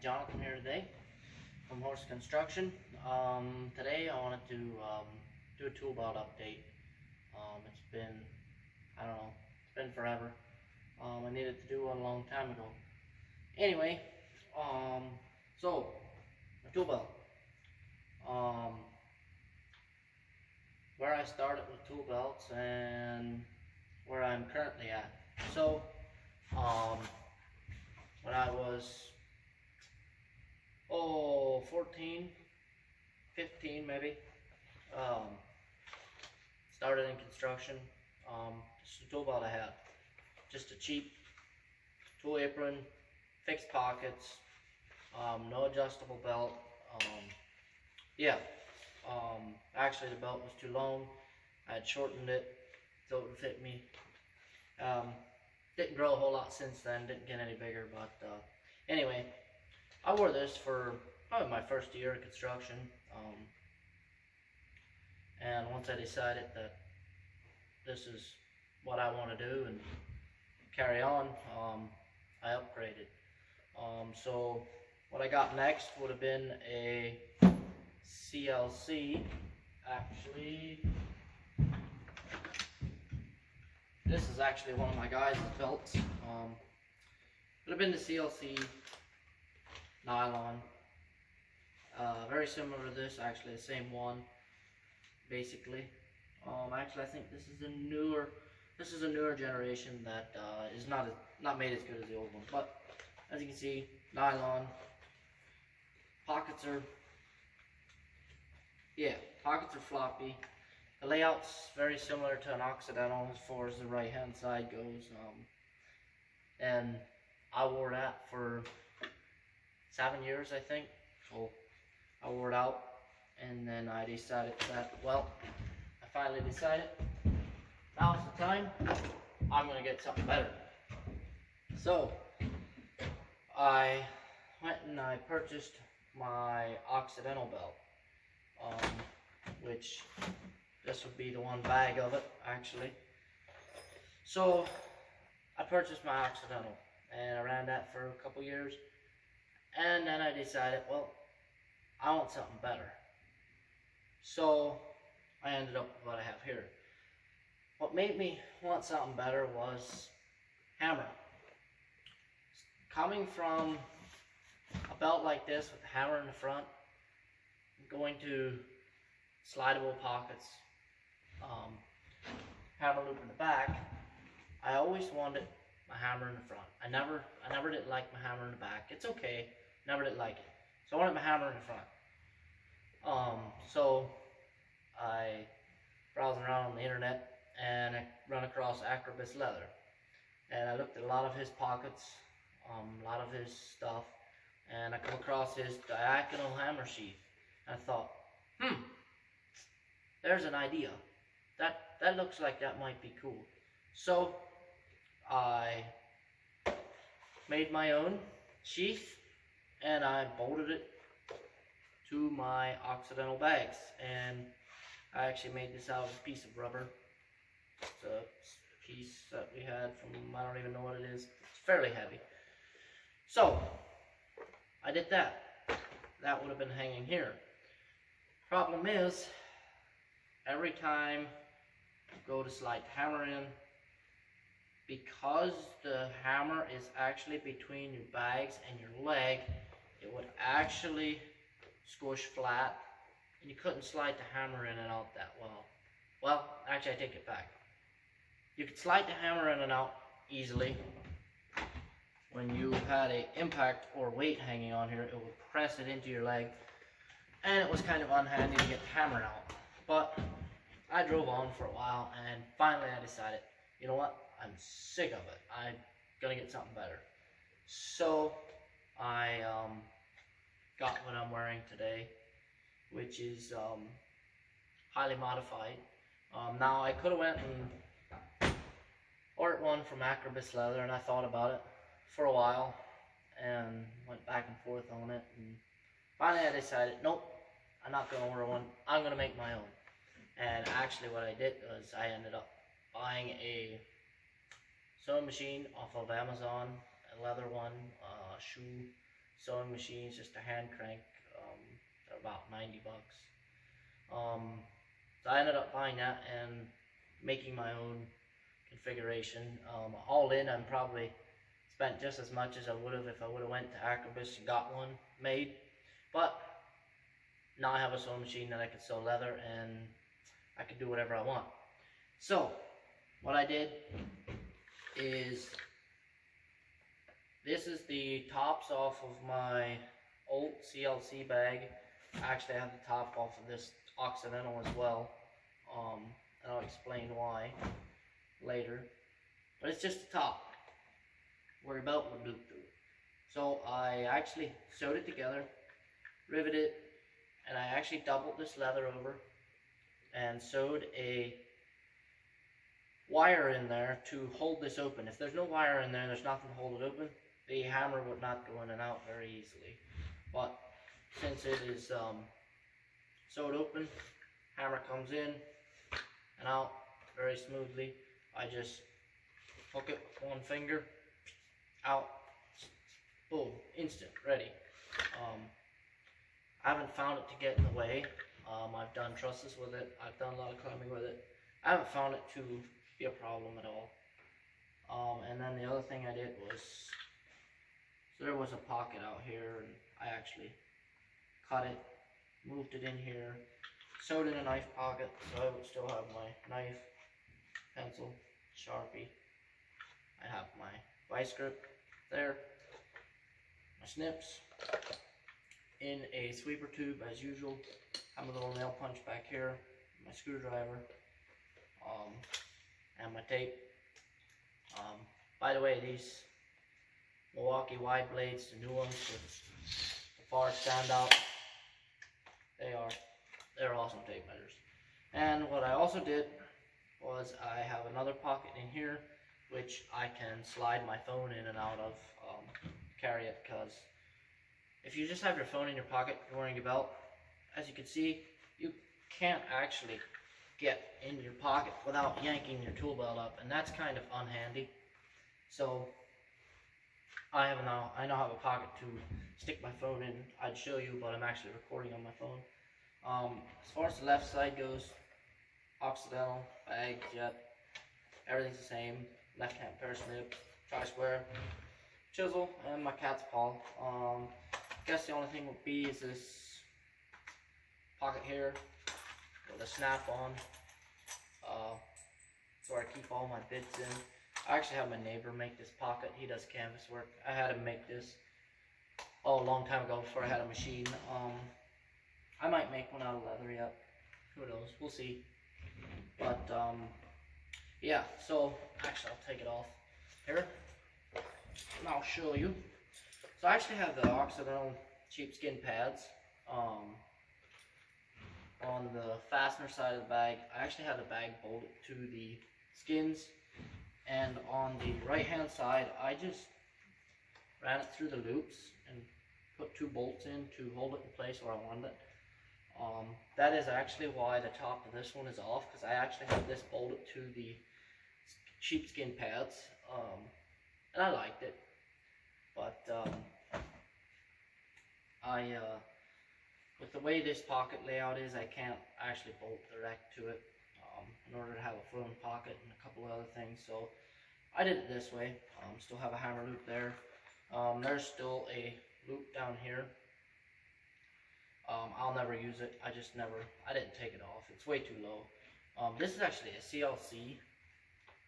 Jonathan here today from Horse Construction. Today I wanted to do a tool belt update. It's been, I don't know, it's been forever. I needed to do one a long time ago. Anyway, so a tool belt. Where I started with tool belts and where I'm currently at. So, when I was 14, 15 maybe, started in construction. Just a tool belt I had, just a cheap tool apron, fixed pockets, no adjustable belt. Actually the belt was too long. I had shortened it so it would fit me. Didn't grow a whole lot since then, didn't get any bigger, but anyway, I wore this for probably my first year of construction, and once I decided that this is what I want to do and carry on, I upgraded. So what I got next would have been a CLC. Actually, this is actually one of my guys' belts. Would have been the CLC nylon. Very similar to this, actually the same one, basically. Actually, I think this is a newer generation that is not made as good as the old one. But as you can see, nylon. Pockets are floppy. The layout's very similar to an Occidental as far as the right hand side goes. And I wore that for 7 years, I think. So I wore it out, and then I decided that, well, I finally decided now's the time. I'm gonna get something better. So I went and I purchased my Occidental belt, which this would be the one bag of it, actually. So I purchased my Occidental and I ran that for a couple years, and then I decided, well, I want something better. So I ended up with what I have here. What made me want something better was hammer. Coming from a belt like this with the hammer in the front, going to slidable pockets, hammer loop in the back, I always wanted my hammer in the front. I never did like my hammer in the back. It's okay, never did like it. So I wanted my hammer in the front. So I browsed around on the internet and I run across Acrobus leather, and I looked at a lot of his pockets, a lot of his stuff, and I come across his diagonal hammer sheath. And I thought, there's an idea. That looks like that might be cool. So I made my own sheath and I bolted it to my Occidental bags. And I actually made this out of a piece of rubber. It's a piece that we had from, I don't even know what it is. It's fairly heavy. So I did that. That would have been hanging here. Problem is, every time you go to slide the hammer in, because the hammer is actually between your bags and your leg, it would actually squish flat, and you couldn't slide the hammer in and out that well. Well, actually I take it back. You could slide the hammer in and out easily. When you had an impact or weight hanging on here, it would press it into your leg, and it was kind of unhandy to get the hammer out. But I drove on for a while, and finally I decided, you know what, I'm sick of it. I'm gonna get something better. So I got what I'm wearing today, which is highly modified. Now I could have went and ordered one from Acrobus leather, and I thought about it for a while and went back and forth on it, and finally I decided, nope, I'm not going to order one. I'm going to make my own. And actually what I did was I ended up buying a sewing machine off of Amazon, a leather one, shoe sewing machines, just a hand crank. They're about 90 bucks. So I ended up buying that and making my own configuration. All in, I'm probably spent just as much as I would have if I would have went to Acrobus and got one made. But now I have a sewing machine that I can sew leather and I can do whatever I want. So what I did is, this is the tops off of my old CLC bag. Actually, I have the top off of this Occidental as well, and I'll explain why later. But it's just the top where your belt would loop through. So I actually sewed it together, riveted it, and I actually doubled this leather over and sewed a wire in there to hold this open. If there's no wire in there, there's nothing to hold it open. The hammer would not go in and out very easily. But since it is sewed open, hammer comes in and out very smoothly. I just hook it with one finger, out, boom, instant, ready. I haven't found it to get in the way. I've done trusses with it. I've done a lot of climbing with it. I haven't found it to be a problem at all. And then the other thing I did was, so there was a pocket out here, and I actually cut it, moved it in here, sewed in a knife pocket, so I would still have my knife, pencil, Sharpie. I have my vice grip there, my snips, in a sweeper tube as usual. I have a little nail punch back here, my screwdriver, and my tape. By the way, these Milwaukee wide blades, the new ones with the far standout, they're awesome tape measures. And what I also did was I have another pocket in here which I can slide my phone in and out of, carry it, because if you just have your phone in your pocket, you're wearing your belt, as you can see, you can't actually get in your pocket without yanking your tool belt up, and that's kind of unhandy. So I now have a pocket to stick my phone in. I'd show you, but I'm actually recording on my phone. As far as the left side goes, Occidental, bag, jet, everything's the same. Left hand pair of snips, tri-square, chisel, and my cat's paw. I guess the only thing would be is this pocket here with a snap on, so I keep all my bits in. I actually have my neighbor make this pocket. He does canvas work. I had him make this a long time ago before I had a machine. I might make one out of leather yet. Who knows? We'll see. But yeah, so actually I'll take it off here and I'll show you. So I actually have the Occidental sheepskin pads on the fastener side of the bag. I actually have the bag bolted to the skins, and on the right hand side I just ran it through the loops and put 2 bolts in to hold it in place where I wanted it. That is actually why the top of this one is off, because I actually have this bolted to the sheepskin pads, and I liked it, but with the way this pocket layout is, I can't actually bolt direct to it in order to have a firm pocket and a couple of other things, so I did it this way. Still have a hammer loop there. There's still a loop down here. I'll never use it. I didn't take it off. It's way too low. This is actually a CLC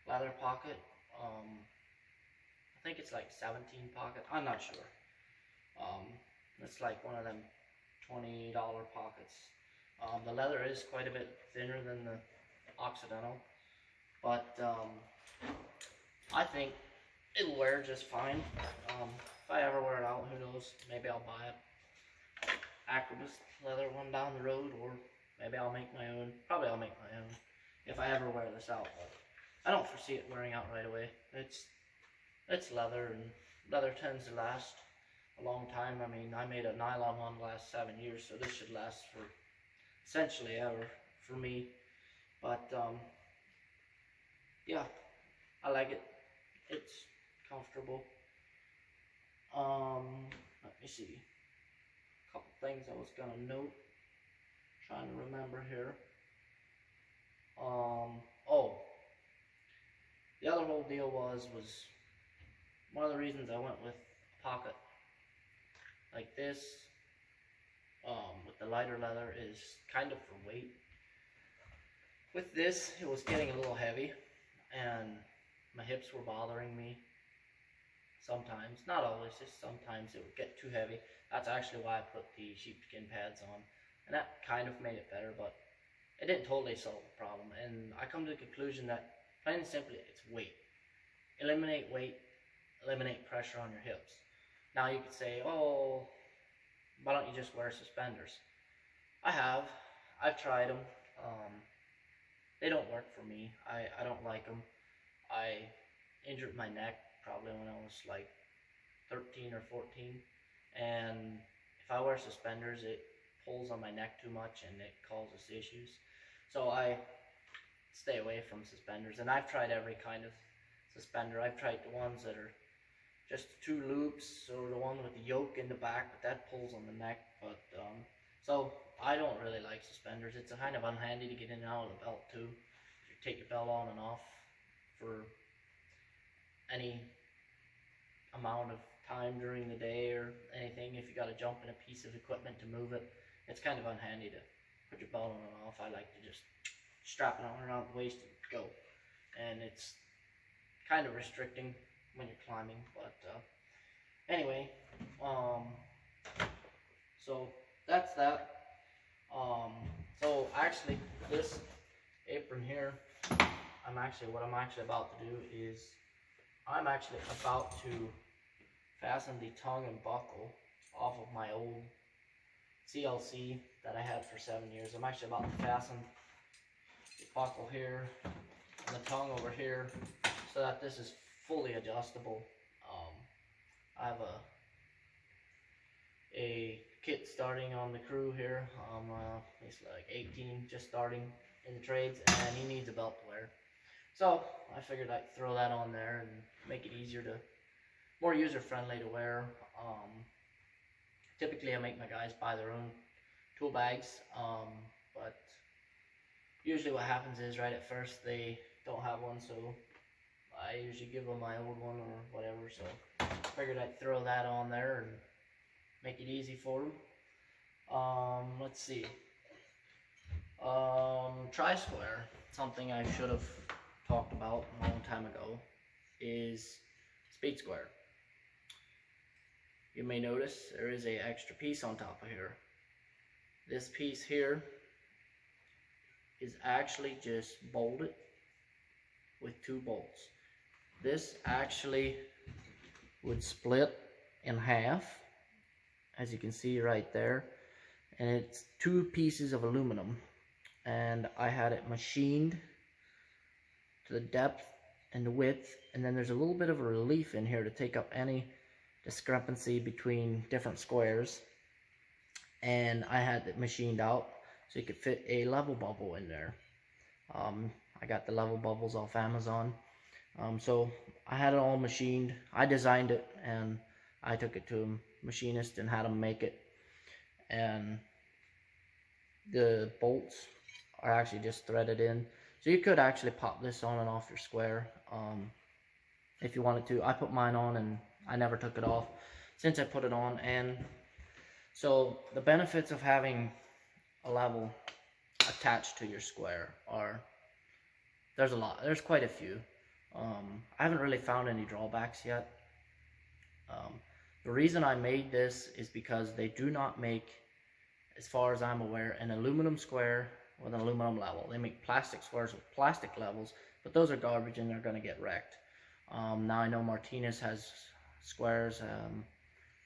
leather pocket. I think it's like 17 pocket. I'm not sure. It's like one of them $20 pockets. The leather is quite a bit thinner than the Occidental, but I think it'll wear just fine. If I ever wear it out, who knows? Maybe I'll buy it. Acrobus leather one down the road, or maybe I'll make my own. Probably I'll make my own if I ever wear this out, but I don't foresee it wearing out right away. It's leather, and leather tends to last a long time. I mean, I made a nylon one last 7 years, so this should last for essentially ever for me. But yeah, I like it. It's comfortable. Let me see. A couple things I was gonna note. Trying to remember here. Oh, the other whole deal was one of the reasons I went with a pocket like this, with the lighter leather, is kind of for weight. With this, it was getting a little heavy, and my hips were bothering me sometimes. Not always, just sometimes it would get too heavy. That's actually why I put the sheepskin pads on, and that kind of made it better, but it didn't totally solve the problem. And I come to the conclusion that, plain and simply, it's weight. Eliminate weight, eliminate pressure on your hips. Now you could say, oh, why don't you just wear suspenders? I've tried them. They don't work for me. I don't like them. I injured my neck probably when I was like 13 or 14, and if I wear suspenders, it pulls on my neck too much and it causes issues. So I stay away from suspenders, and I've tried every kind of suspender. I've tried the ones that are just 2 loops, or the one with the yoke in the back, but that pulls on the neck. But so I don't really like suspenders. It's kind of unhandy to get in and out of the belt too. You take your belt on and off for any amount of time during the day or anything. If you got to jump in a piece of equipment to move it, it's kind of unhandy to put your belt on and off. I like to just strap it on around the waist and go, and it's kind of restricting when you're climbing. But anyway, so that's that. So actually, this apron here, what I'm actually about to do is I'm actually about to fasten the tongue and buckle off of my old CLC that I had for 7 years. I'm actually about to fasten the buckle here and the tongue over here so that this is fully adjustable. I have a kid starting on the crew here. He's like 18, just starting in the trades, and he needs a belt to wear. So I figured I'd throw that on there and make it more user-friendly to wear. Typically I make my guys buy their own tool bags, but usually what happens is right at first they don't have one, so I usually give them my old one or whatever. So I figured I'd throw that on there and make it easy for them. Let's see. Tri-square, something I should have talked about a long time ago, is speed square. You may notice there is an extra piece on top of here. This piece here is actually just bolted with 2 bolts. This actually would split in half, as you can see right there, and it's 2 pieces of aluminum, and I had it machined to the depth and the width, and then there's a little bit of a relief in here to take up any discrepancy between different squares, and I had it machined out so you could fit a level bubble in there. I got the level bubbles off Amazon. So I had it all machined. I designed it, and I took it to a machinist and had him make it. And the bolts are actually just threaded in. So you could actually pop this on and off your square if you wanted to. I put mine on and I never took it off since I put it on. And so the benefits of having a level attached to your square are, there's quite a few. I haven't really found any drawbacks yet. The reason I made this is because they do not make, as far as I'm aware, an aluminum square with an aluminum level. They make plastic squares with plastic levels, but those are garbage and they're going to get wrecked. Now I know Martinez has squares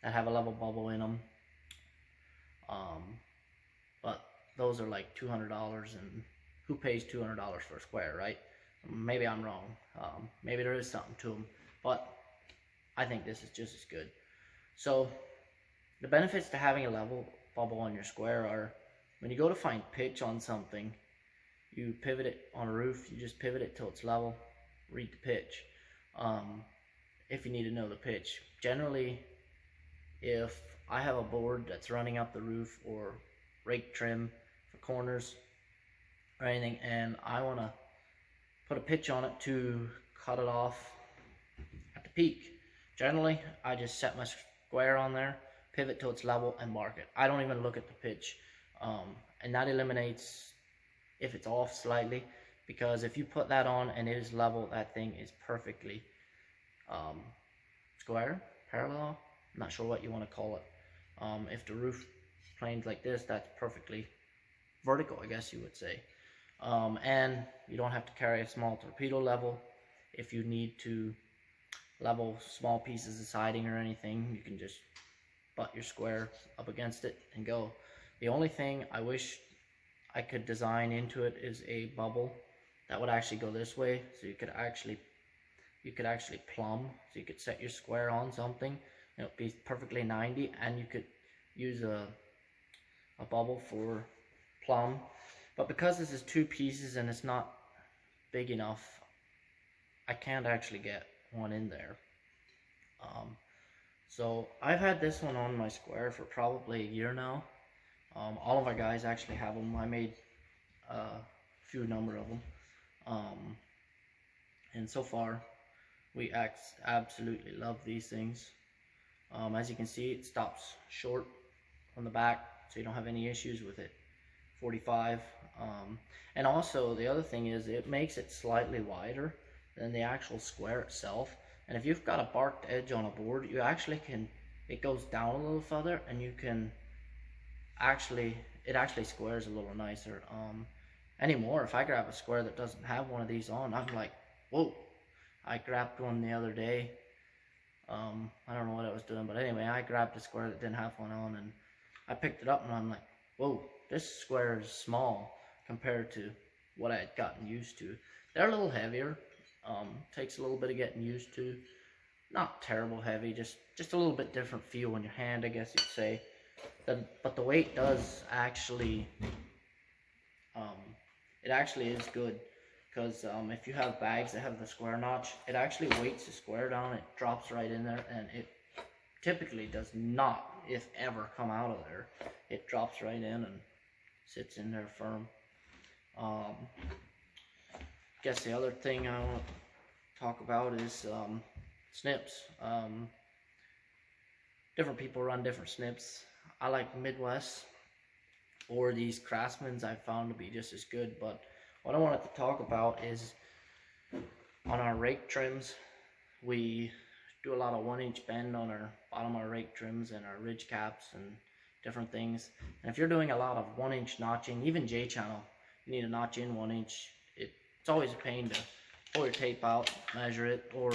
that have a level bubble in them, but those are like $200, and who pays $200 for a square, right? Maybe I'm wrong. Maybe there is something to them, but I think this is just as good. So the benefits to having a level bubble on your square are, when you go to find pitch on something, you pivot it on a roof, you just pivot it till it's level, read the pitch. If you need to know the pitch. Generally, if I have a board that's running up the roof or rake trim for corners or anything, and I want to put a pitch on it to cut it off at the peak. Generally, I just set my square on there, pivot till it's level, and mark it. I don't even look at the pitch, and that eliminates if it's off slightly, because if you put that on and it is level, that thing is perfectly square, parallel, I'm not sure what you want to call it. If the roof plane's like this, that's perfectly vertical, I guess you would say. And you don't have to carry a small torpedo level. If you need to level small pieces of siding or anything, you can just butt your square up against it and go. The only thing I wish I could design into it is a bubble that would actually go this way, so you could actually plumb, so you could set your square on something, it would be perfectly 90, and you could use a bubble for plumb. But because this is two pieces and it's not big enough, I can't actually get one in there. So I've had this one on my square for probably a year now. All of our guys actually have them. I made a few number of them. And so far, we absolutely love these things. As you can see, it stops short on the back, so you don't have any issues with it. 45. And also, the other thing is, it makes it slightly wider than the actual square itself. And if you've got a barked edge on a board, you actually can, it goes down a little further, and you can actually, it actually squares a little nicer. Anymore, if I grab a square that doesn't have one of these on, I'm like, whoa. I grabbed one the other day. I don't know what I was doing, but anyway, I grabbed a square that didn't have one on, and I picked it up, and I'm like, whoa, this square is small compared to what I had gotten used to. They're a little heavier. Takes a little bit of getting used to. Not terrible heavy, just a little bit different feel in your hand, I guess you'd say. But the weight does actually, it actually is good. Because if you have bags that have the square notch, it actually weights the square down, it drops right in there, and it typically does not, if ever, come out of there. It drops right in and sits in there firm. Guess the other thing I want to talk about is snips. Different people run different snips. I like Midwest, or these Craftsmans I found to be just as good, but what I wanted to talk about is on our rake trims, we do a lot of 1-inch bend on our bottom of our rake trims and our ridge caps and different things. And if you're doing a lot of 1-inch notching, even J-channel, you need to notch in 1 inch. It's always a pain to pull your tape out, measure it, or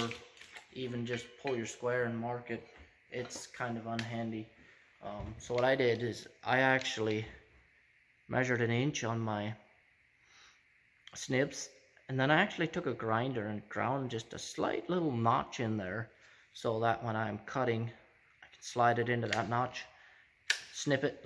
even just pull your square and mark it. It's kind of unhandy. So what I did is I actually measured 1 inch on my snips, and then I actually took a grinder and ground just a slight little notch in there, so that when I'm cutting, I can slide it into that notch, snip it